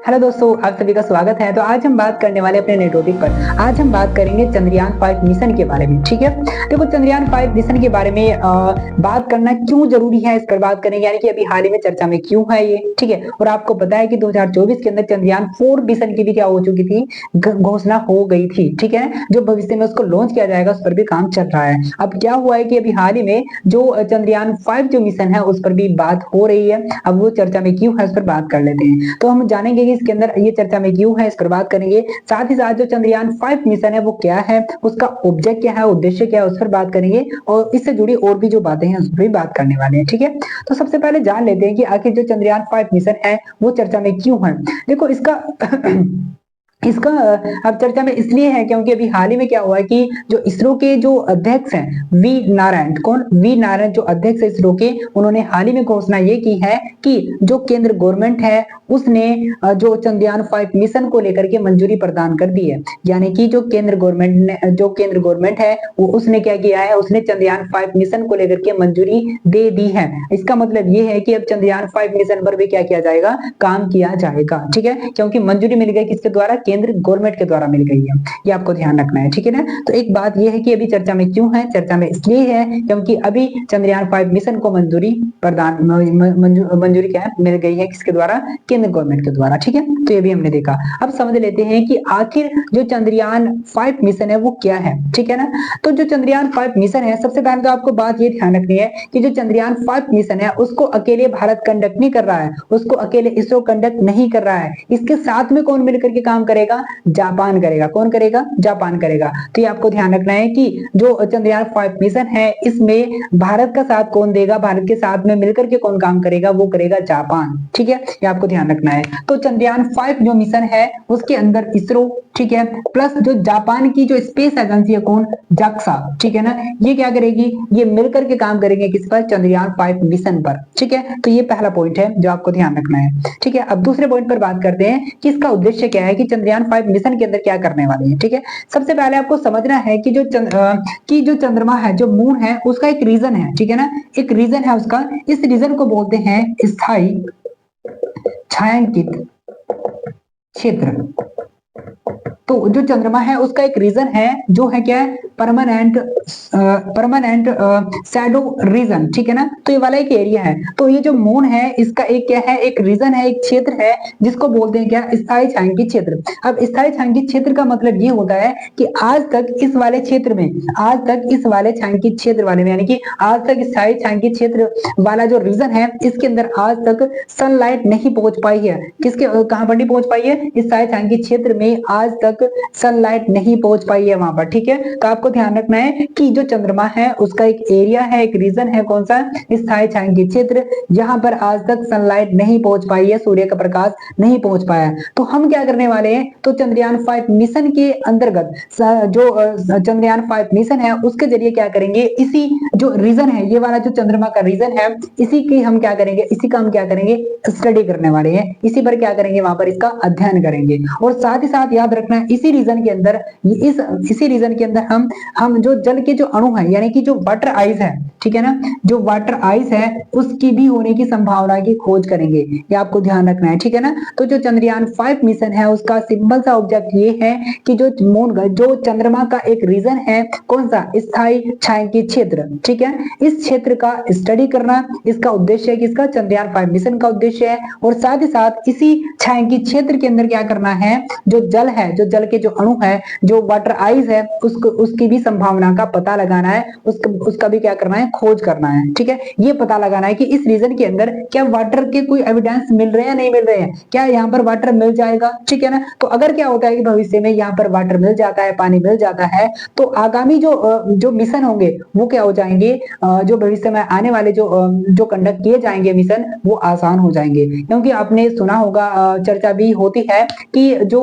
Hello दोस्तों, आप सभी का स्वागत है। तो आज हम बात करने वाले अपने नए टॉपिक पर। आज हम बात करेंगे चंद्रयान 5 मिशन के बारे में। ठीक है, देखो चंद्रयान 5 मिशन के बारे में बात करना क्यों जरूरी है, इस पर बात करेंगे। यानी कि अभी हाल ही में चर्चा में क्यों है ये। ठीक है, और आपको पता है कि 2024 के अंदर चंद्रयान 4 मिशन की भी क्या हो चुकी थी, घोषणा हो गई थी। ठीक है, जो भविष्य में उसको लॉन्च किया जाएगा उस पर भी काम चल रहा है। अब क्या हुआ है कि अभी हाल ही में जो चंद्रयान 5 जो मिशन है उस पर भी बात हो रही है। अब वो चर्चा में क्यों है उस पर बात कर लेते हैं। तो हम जानेंगे कि इसके अंदर ये चर्चा में क्यों है, इस पर बात करेंगे। साथ ही साथ जो चंद्रयान 5 मिशन है वो क्या है, उसका ऑब्जेक्ट क्या है, उद्देश्य क्या है, उस पर बात करेंगे। और इससे जुड़ी और भी जो बातें हैं उस पर भी बात करने वाले हैं। ठीक है, तो सबसे पहले जान लेते हैं कि आखिर जो चंद्रयान 5 मिशन है वो चर्चा में क्यों है। देखो इसका इसका अब चर्चा में इसलिए है क्योंकि अभी हाल ही में क्या हुआ है कि जो इसरो के जो अध्यक्ष हैं वी नारायण, कौन वी नारायण जो अध्यक्ष है इसरो के, उन्होंने हाल ही में घोषणा ये की है कि जो केंद्र गवर्नमेंट है उसने जो चंद्रयान 5 मिशन को लेकर के मंजूरी प्रदान कर दी है। यानी कि जो केंद्र गवर्नमेंट है वो उसने क्या किया है, उसने चंद्रयान 5 मिशन को लेकर के मंजूरी दे दी है। इसका मतलब ये है कि अब चंद्रयान 5 मिशन पर भी क्या किया जाएगा, काम किया जाएगा। ठीक है, क्योंकि मंजूरी मिल गई किसके द्वारा, केंद्र गवर्नमेंट के द्वारा मिल गई है। ये आपको ध्यान रखना है। ठीक है ना, तो एक बात ये है कि अभी चर्चा में क्यों है, चर्चा में इसलिए है क्योंकि अभी चंद्रयान 5 मिशन को मंजूरी क्या है, मिल गई है किसके द्वारा, केंद्र गवर्नमेंट के द्वारा। ठीक है, तो ये भी हमने देखा। अब समझ लेते हैं कि आखिर जो चंद्रयान 5 मिशन है वो क्या है। ठीक है ना, तो जो चंद्रयान 5 मिशन है, सबसे पहले तो आपको बात ये ध्यान रखनी है कि जो चंद्रयान 5 मिशन है उसको अकेले भारत कंडक्ट नहीं कर रहा है, उसको अकेले इसरो कंडक्ट नहीं कर रहा है। इसके साथ में कौन मिलकर के काम करेगा, जापान करेगा। कौन करेगा, जापान करेगा। तो ये आपको ध्यान रखना है कि जो चंद्रयान 5 मिशन है इसमें भारत का साथ कौन देगा, भारत के साथ में मिलकर के कौन काम करेगा, वो करेगा जापान। ठीक है, ये आपको ध्यान रखना है। तो चंद्रयान 5 जो मिशन है उसके अंदर इसरो, ठीक है, प्लस जो जापान की जो स्पेस एजेंसी है कौन, जाक्सा। ठीक है ना, ये क्या करेगी, ये मिलकर के काम करेंगे किस पर, चंद्रयान 5 मिशन पर। ठीक है, तो ये पहला पॉइंट है जो आपको ध्यान रखना है। ठीक है, अब दूसरे पॉइंट पर बात करते हैं कि इसका उद्देश्य क्या है, कि चंद्रयान 5 मिशन के अंदर क्या करने वाले हैं। ठीक है, सबसे पहले आपको समझना है कि जो चंद्रमा है, जो मून है, उसका एक रीजन है। ठीक है ना, एक रीजन है उसका, इस रीजन को बोलते हैं स्थायी छायांकित क्षेत्र। तो जो चंद्रमा है उसका एक रीजन है जो है क्या है, परमानेंट शैडो रीजन। ठीक है ना, तो ये वाला एक एरिया है। तो ये जो मून है इसका एक क्या है, एक रीजन है, एक क्षेत्र है जिसको बोलते हैं क्या, स्थायी छायांकित क्षेत्र। अब स्थायी छायांकित क्षेत्र का मतलब ये होता है कि आज तक इस वाले क्षेत्र में, आज तक इस वाले छायांकित क्षेत्र वाले में, यानी कि आज तक स्थायी छायांकित क्षेत्र वाला जो रीजन है इसके अंदर आज तक सनलाइट नहीं पहुंच पाई है। किसके, कहां पर नहीं पहुंच पाई है, स्थायी छायांकित क्षेत्र में आज तक सनलाइट नहीं पहुंच पाई है वहां पर। ठीक है, तो आपको ध्यान रखना है कि जो चंद्रमा है उसका एक एरिया है, एक रीजन है, कौन सा, स्थायी छायांकित क्षेत्र, जहां पर आज तक सनलाइट नहीं पहुंच पाई है, सूर्य का प्रकाश नहीं पहुंच पाया। तो हम क्या करने वाले हैं, तो चंद्रयान 5 मिशन के अंतर्गत जो चंद्रयान 5 मिशन है उसके जरिए क्या करेंगे, इसी जो रीजन है, ये वाला जो चंद्रमा का रीजन है, इसी की हम क्या करेंगे, इसी का हम क्या करेंगे, स्टडी करने वाले हैं। इसी पर क्या करेंगे, वहां पर इसका अध्ययन करेंगे। और साथ ही साथ याद रखना है इसी रीजन के अंदर, इसी रीजन के अंदर हम जो जल के जो अणु है, यानी कि जो वाटर आइस है, ठीक है ना, जो वाटर आइस है उसकी भी होने की संभावना की खोज करेंगे। ये आपको ध्यान रखना है। ठीक है ना, तो जो चंद्रयान 5 मिशन है उसका सिंपल सा ऑब्जेक्ट ये है कि जो चंद्रमा का एक रीजन है, कौन सा, स्थायी छायांकित क्षेत्र। ठीक है, इस क्षेत्र का स्टडी करना इसका उद्देश्य है, किसका, चंद्रयान 5 मिशन का उद्देश्य है। और साथ ही साथ इसी छायांकित क्षेत्र के अंदर क्या करना है, जो जल है, जो जल के जो अणु है, जो वाटर आइस है, उसकी भी संभावना का पता लगाना है, उसका भी क्या करना है, खोज करना है। ठीक है, ये पता लगाना है कि इस रीजन के अंदर क्या वाटर के कोई एविडेंस मिल रहे हैं, नहीं मिल रहे हैं, क्या यहाँ पर वाटर मिल जाएगा। ठीक है ना, तो अगर क्या होता है कि भविष्य में यहाँ पर वाटर मिल जाता है, पानी मिल जाता है, तो आगामी जो मिशन होंगे वो क्या हो जाएंगे, जो भविष्य में आने वाले जो कंडक्ट किए जाएंगे मिशन, वो आसान हो जाएंगे। क्योंकि आपने सुना होगा, चर्चा भी होती है कि जो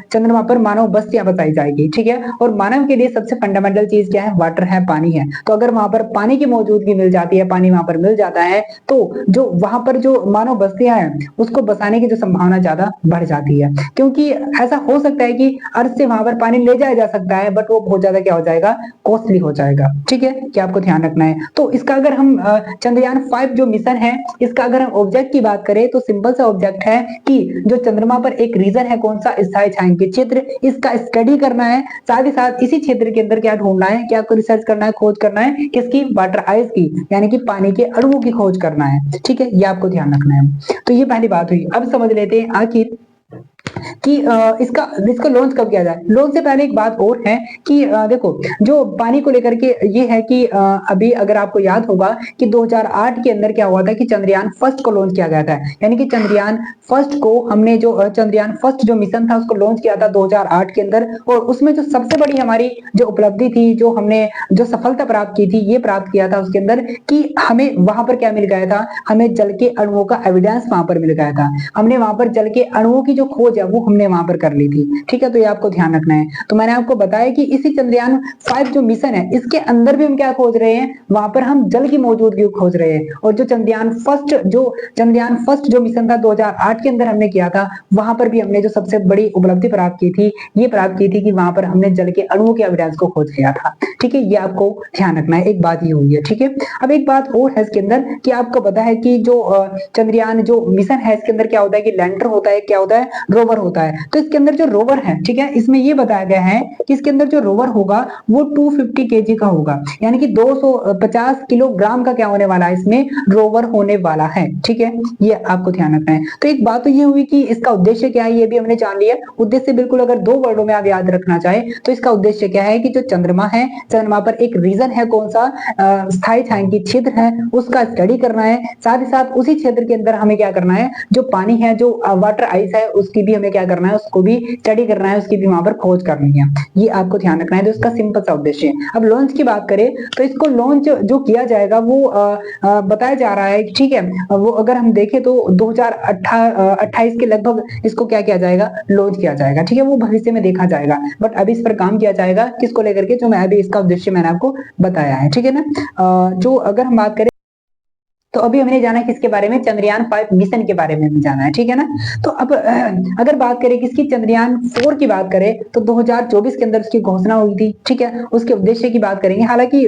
चंद्रमा पर मानव बस्तियां बसाई जाएगी। ठीक है, और मानव के लिए सबसे फंडामेंटल चीज क्या है, वाटर है, पानी है। तो अगर वहां पर पानी की मौजूदगी मिल जाती है, पानी वहां पर मिल जाता है, तो जो वहां पर जो मानव बस्तियां हैं उसको बसाने की जो संभावना ज्यादा बढ़ जाती है। क्योंकि ऐसा हो सकता है कि अर्थ से वहां पर पानी ले जाया जा सकता है, बट वो बहुत ज्यादा क्या हो जाएगा, कॉस्टली हो जाएगा। ठीक है, क्या आपको ध्यान रखना है। तो इसका अगर हम चंद्रयान 5 जो मिशन है, इसका अगर हम ऑब्जेक्ट की बात करें तो सिंपल सा ऑब्जेक्ट है कि जो चंद्रमा पर एक रीजन है, कौन सा, स्थायी छायांकित क्षेत्र, इसका स्टडी करना है। साथ ही साथ इसी क्षेत्र के अंदर क्या ढूंढना है, क्या आपको रिसर्च करना है, खोज करना है, किसकी, वाटर आइस की, यानी कि पानी के अणुओं की खोज करना है। ठीक है, ये आपको ध्यान रखना है। तो ये पहली बात हुई। अब समझ लेते हैं आखिर कि इसका इसको लॉन्च कब किया जाए। लॉन्च से पहले एक बात और है कि देखो, जो पानी को लेकर के ये है कि अभी अगर आपको याद होगा कि 2008 के अंदर क्या हुआ था कि चंद्रयान फर्स्ट को लॉन्च किया गया था। यानी कि चंद्रयान फर्स्ट को हमने जो चंद्रयान फर्स्ट जो मिशन था उसको लॉन्च किया था 2008 के अंदर। और उसमें जो सबसे बड़ी हमारी जो उपलब्धि थी, जो हमने जो सफलता प्राप्त की थी, ये प्राप्त किया था उसके अंदर कि हमें वहां पर क्या मिल गया था, हमें जल के अणुओं का एविडेंस वहां पर मिल गया था। हमने वहां पर जल के अणुओं की जो खोज है वो हमने वहां पर कर ली थी। ठीक है, तो ये आपको ध्यान रखना है। तो मैंने आपको बताया कि इसी चंद्रयान 5 जो मिशन है इसके अंदर भी हम क्या खोज रहे हैं, वहां पर हम जल की मौजूदगी को खोज रहे हैं। और जो चंद्रयान फर्स्ट जो मिशन था 2008 के अंदर हमने किया था, वहां पर भी हमने जो सबसे बड़ी उपलब्धि प्राप्त की थी, ये प्राप्त की थी कि वहां पर हमने जल के अणुओं के एविडेंस को खोज लिया था। ठीक है, ये आपको ध्यान रखना है। एक बात ये हुई है। ठीक है, अब एक बात और है इसके अंदर कि आपको पता है कि जो चंद्रयान जो मिशन है इसके अंदर क्या होता है कि लैंडर होता है, क्या होता है, रोवर होता है। तो इसके अंदर जो रोवर है, ठीक है, इसमें ये बताया गया है कि इसके अंदर जो रोवर होगा वो 250 केजी का होगा, यानी कि 250 किलोग्राम का क्या होने वाला है, इसमें रोवर होने वाला है। ठीक है, ये आपको ध्यान रखना है। तो एक बात तो ये हुई कि इसका उद्देश्य क्या है, ये भी हमने जान लिया। उद्देश्य बिल्कुल अगर 2 वर्डों में आप याद रखना चाहे तो इसका उद्देश्य क्या है कि जो चंद्रमा है, चंद्रमा पर एक रीजन है, कौन सा, स्थायी छायांकित क्षेत्र है, उसका स्टडी करना है। साथ ही साथ उसी क्षेत्र के अंदर हमें क्या करना है, जो पानी है, जो वाटर आइस है, उसकी भी हमें क्या करना है, उसको भी स्टडी करना है, उसकी भी वहां पर खोज करनी है। ये आपको ध्यान रखना है। तो इसका सिंपल सा उद्देश्य है। अब लॉन्च की बात करें तो इसको लॉन्च जो किया जाएगा वो बताया जा रहा है। ठीक है, वो अगर हम देखें तो 2028 के लगभग इसको क्या किया जाएगा, लॉन्च किया जाएगा। ठीक है, वो भविष्य में देखा जाएगा, बट अभी इस पर काम किया जाएगा किसको लेकर के, जो मैं अभी इसका उद्देश्य मैंने आपको बताया है। ठीक है ना। जो अगर हम बात करें तो अभी हमने जाना है किसके बारे में, चंद्रयान 5 मिशन के बारे में हमें जाना है। ठीक है ना। तो अब अगर बात करें किसकी, चंद्रयान 4 की बात करें तो 2024 के अंदर उसकी घोषणा हुई थी। ठीक है, उसके उद्देश्य की बात करेंगे, हालांकि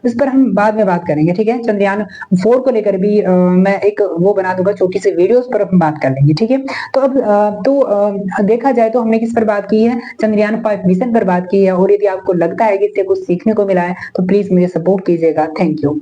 इस पर हम बाद में बात करेंगे। ठीक है, चंद्रयान 4 को लेकर भी मैं एक वो बना दूंगा छोटी सी वीडियो, उस पर हम बात कर लेंगे। ठीक है, तो अब देखा जाए तो हमने किस पर बात की है, चंद्रयान 5 मिशन पर बात की है। और यदि आपको लगता है कि इससे कुछ सीखने को मिला है तो प्लीज मुझे सपोर्ट कीजिएगा। Thank you.